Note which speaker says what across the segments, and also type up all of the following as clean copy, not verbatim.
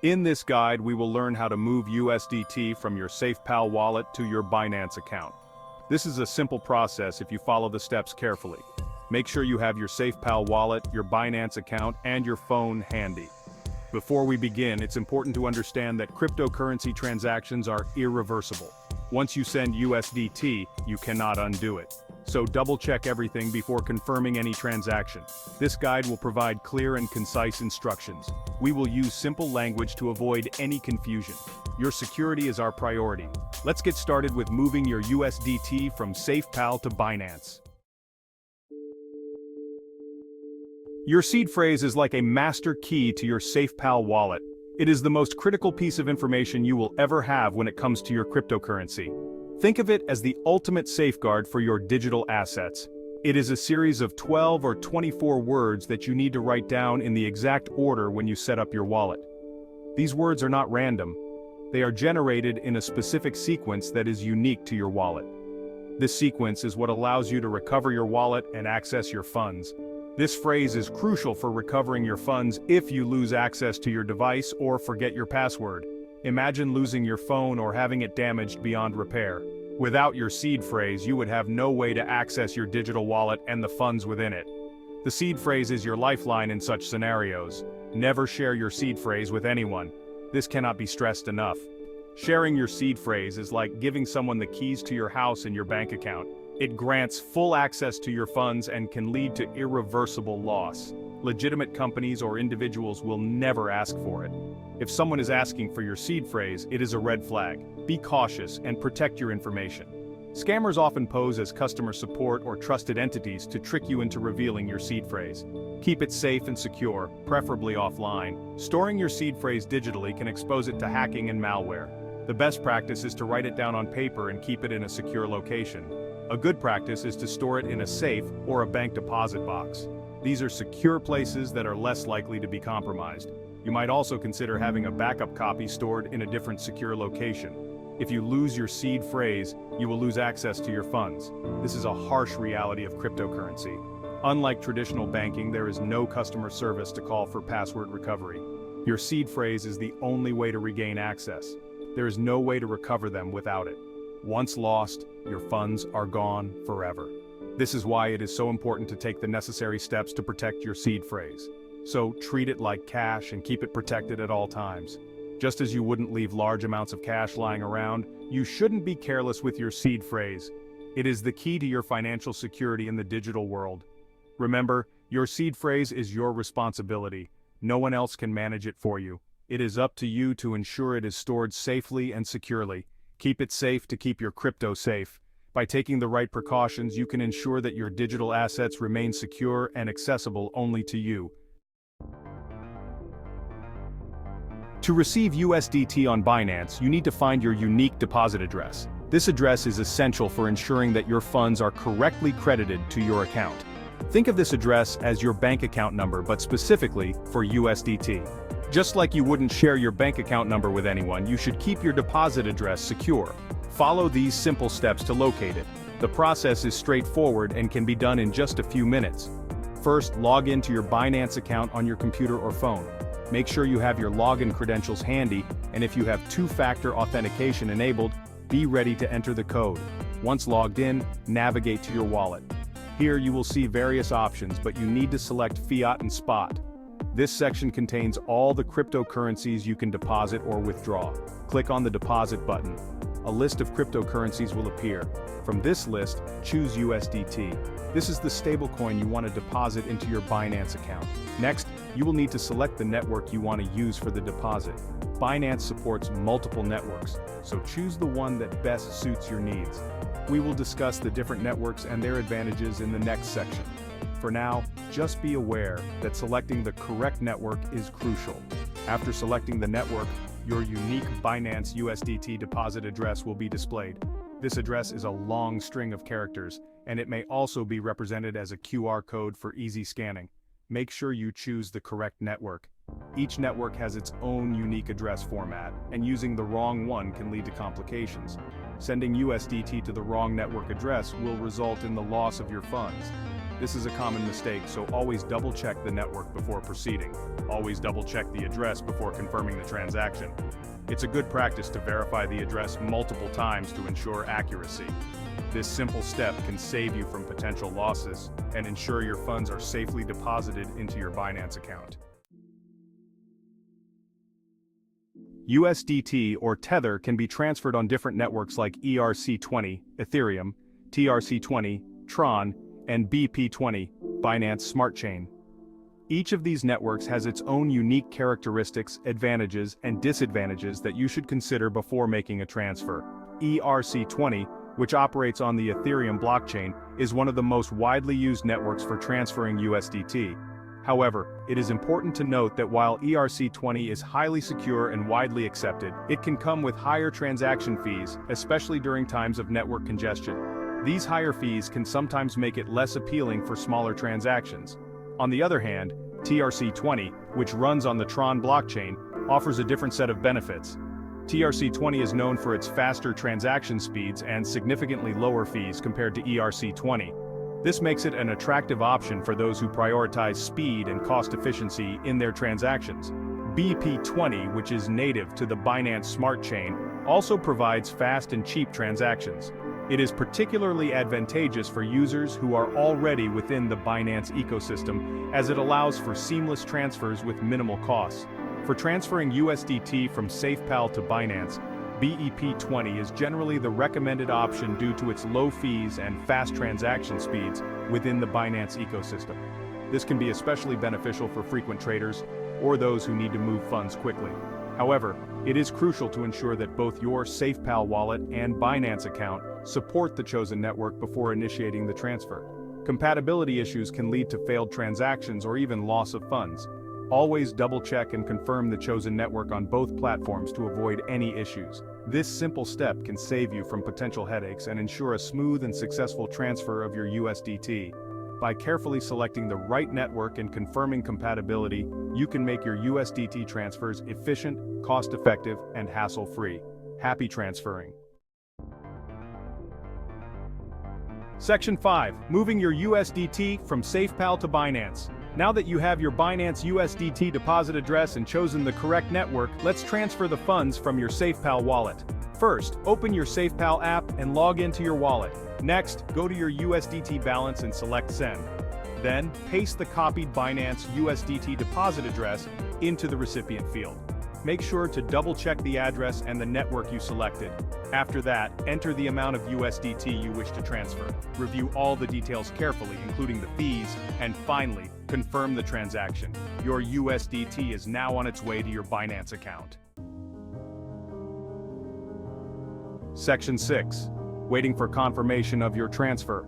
Speaker 1: In this guide, we will learn how to move USDT from your SafePal wallet to your Binance account. This is a simple process if you follow the steps carefully. Make sure you have your SafePal wallet, your Binance account, and your phone handy. Before we begin, it's important to understand that cryptocurrency transactions are irreversible. Once you send USDT, you cannot undo it. So double-check everything before confirming any transaction. This guide will provide clear and concise instructions. We will use simple language to avoid any confusion. Your security is our priority. Let's get started with moving your USDT from SafePal to Binance. Your seed phrase is like a master key to your SafePal wallet. It is the most critical piece of information you will ever have when it comes to your cryptocurrency. Think of it as the ultimate safeguard for your digital assets. It is a series of 12 or 24 words that you need to write down in the exact order when you set up your wallet. These words are not random. They are generated in a specific sequence that is unique to your wallet. This sequence is what allows you to recover your wallet and access your funds. This phrase is crucial for recovering your funds if you lose access to your device or forget your password. Imagine losing your phone or having it damaged beyond repair. Without your seed phrase, you would have no way to access your digital wallet and the funds within it. The seed phrase is your lifeline in such scenarios. Never share your seed phrase with anyone. This cannot be stressed enough. Sharing your seed phrase is like giving someone the keys to your house and your bank account. It grants full access to your funds and can lead to irreversible loss. Legitimate companies or individuals will never ask for it. If someone is asking for your seed phrase, it is a red flag. Be cautious and protect your information. Scammers often pose as customer support or trusted entities to trick you into revealing your seed phrase. Keep it safe and secure, preferably offline. Storing your seed phrase digitally can expose it to hacking and malware. The best practice is to write it down on paper and keep it in a secure location. A good practice is to store it in a safe or a bank deposit box. These are secure places that are less likely to be compromised. You might also consider having a backup copy stored in a different secure location. If you lose your seed phrase, you will lose access to your funds. This is a harsh reality of cryptocurrency. Unlike traditional banking, there is no customer service to call for password recovery. Your seed phrase is the only way to regain access. There is no way to recover them without it. Once lost, your funds are gone forever. This is why it is so important to take the necessary steps to protect your seed phrase. So treat it like cash and keep it protected at all times. Just as you wouldn't leave large amounts of cash lying around, you shouldn't be careless with your seed phrase. It is the key to your financial security in the digital world. Remember, your seed phrase is your responsibility. No one else can manage it for you. It is up to you to ensure it is stored safely and securely. Keep it safe to keep your crypto safe. By taking the right precautions, you can ensure that your digital assets remain secure and accessible only to you. To receive USDT on Binance, you need to find your unique deposit address. This address is essential for ensuring that your funds are correctly credited to your account. Think of this address as your bank account number, but specifically for USDT. Just like you wouldn't share your bank account number with anyone, you should keep your deposit address secure. Follow these simple steps to locate it. The process is straightforward and can be done in just a few minutes. First, log into your Binance account on your computer or phone. Make sure you have your login credentials handy, and if you have two-factor authentication enabled, be ready to enter the code. Once logged in, navigate to your wallet. Here you will see various options, but you need to select fiat and spot. This section contains all the cryptocurrencies you can deposit or withdraw. Click on the deposit button. A list of cryptocurrencies will appear. From this list, choose USDT. This is the stablecoin you want to deposit into your Binance account. Next, you will need to select the network you want to use for the deposit. Binance supports multiple networks, so choose the one that best suits your needs. We will discuss the different networks and their advantages in the next section. For now, just be aware that selecting the correct network is crucial. After selecting the network, your unique Binance USDT deposit address will be displayed. This address is a long string of characters, and it may also be represented as a QR code for easy scanning. Make sure you choose the correct network. Each network has its own unique address format, and using the wrong one can lead to complications. Sending USDT to the wrong network address will result in the loss of your funds. This is a common mistake, so always double-check the network before proceeding. Always double-check the address before confirming the transaction. It's a good practice to verify the address multiple times to ensure accuracy. This simple step can save you from potential losses and ensure your funds are safely deposited into your Binance account. USDT or Tether can be transferred on different networks like ERC20, Ethereum, TRC20, Tron, and BP20, Binance Smart Chain. Each of these networks has its own unique characteristics, advantages, and disadvantages that you should consider before making a transfer. ERC20, which operates on the Ethereum blockchain, is one of the most widely used networks for transferring USDT. However, it is important to note that while ERC20 is highly secure and widely accepted, it can come with higher transaction fees, especially during times of network congestion. These higher fees can sometimes make it less appealing for smaller transactions. On the other hand, TRC20, which runs on the Tron blockchain, offers a different set of benefits. TRC20 is known for its faster transaction speeds and significantly lower fees compared to ERC20. This makes it an attractive option for those who prioritize speed and cost efficiency in their transactions. BP20, which is native to the Binance Smart Chain, also provides fast and cheap transactions. It is particularly advantageous for users who are already within the Binance ecosystem, as it allows for seamless transfers with minimal costs. For transferring USDT from SafePal to Binance, BP20 is generally the recommended option due to its low fees and fast transaction speeds within the Binance ecosystem. This can be especially beneficial for frequent traders or those who need to move funds quickly. However, it is crucial to ensure that both your SafePal wallet and Binance account support the chosen network before initiating the transfer. Compatibility issues can lead to failed transactions or even loss of funds. Always double-check and confirm the chosen network on both platforms to avoid any issues. This simple step can save you from potential headaches and ensure a smooth and successful transfer of your USDT. By carefully selecting the right network and confirming compatibility, you can make your USDT transfers efficient, cost-effective, and hassle-free. Happy transferring. Section 5. Moving your USDT from SafePal to Binance. Now that you have your Binance USDT deposit address and chosen the correct network, let's transfer the funds from your SafePal wallet. First, open your SafePal app and log into your wallet. Next, go to your USDT balance and select Send. Then, paste the copied Binance USDT deposit address into the recipient field. Make sure to double-check the address and the network you selected. After that, enter the amount of USDT you wish to transfer. Review all the details carefully, including the fees, and finally, confirm the transaction. Your USDT is now on its way to your Binance account. Section 6. Waiting for confirmation of your transfer.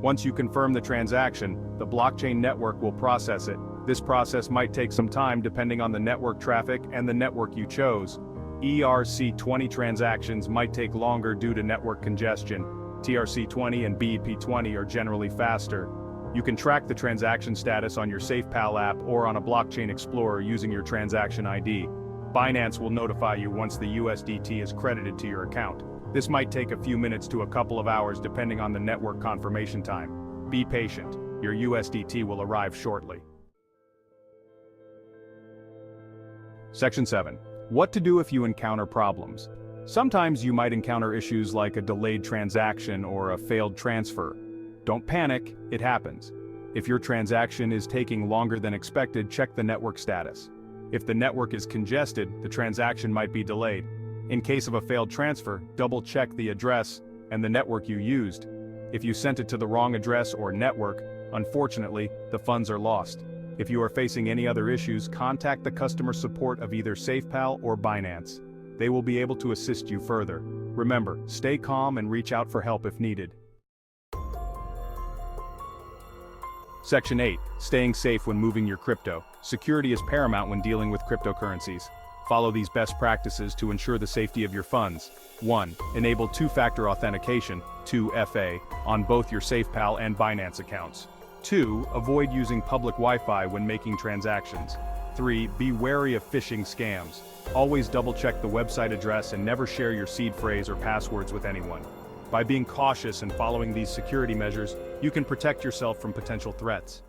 Speaker 1: Once you confirm the transaction, the blockchain network will process it. This process might take some time depending on the network traffic and the network you chose. ERC20 transactions might take longer due to network congestion. TRC20 and BP20 are generally faster. You can track the transaction status on your SafePal app or on a blockchain explorer using your transaction ID. Binance will notify you once the USDT is credited to your account. This might take a few minutes to a couple of hours depending on the network confirmation time. Be patient. Your USDT will arrive shortly. Section 7. What to do if you encounter problems. Sometimes you might encounter issues like a delayed transaction or a failed transfer. Don't panic, it happens. If your transaction is taking longer than expected, check the network status. If the network is congested, the transaction might be delayed. In case of a failed transfer, double-check the address and the network you used. If you sent it to the wrong address or network, unfortunately, the funds are lost. If you are facing any other issues, contact the customer support of either SafePal or Binance. They will be able to assist you further. Remember, stay calm and reach out for help if needed. Section 8. Staying safe when moving your crypto. Security is paramount when dealing with cryptocurrencies. Follow these best practices to ensure the safety of your funds. 1. Enable two-factor authentication, 2FA, on both your SafePal and Binance accounts. 2. Avoid using public Wi-Fi when making transactions. 3. Be wary of phishing scams. Always double-check the website address and never share your seed phrase or passwords with anyone. By being cautious and following these security measures, you can protect yourself from potential threats.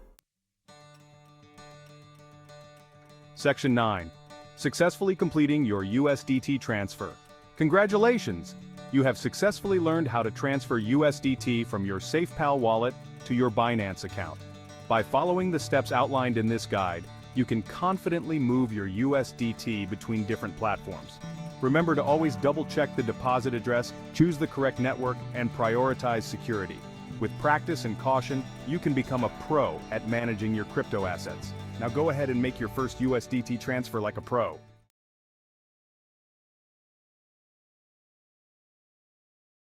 Speaker 1: Section 9. Successfully completing your USDT transfer. Congratulations! You have successfully learned how to transfer USDT from your SafePal wallet to your Binance account. By following the steps outlined in this guide, you can confidently move your USDT between different platforms. Remember to always double-check the deposit address, choose the correct network, and prioritize security. With practice and caution, you can become a pro at managing your crypto assets. Now go ahead and make your first USDT transfer like a pro.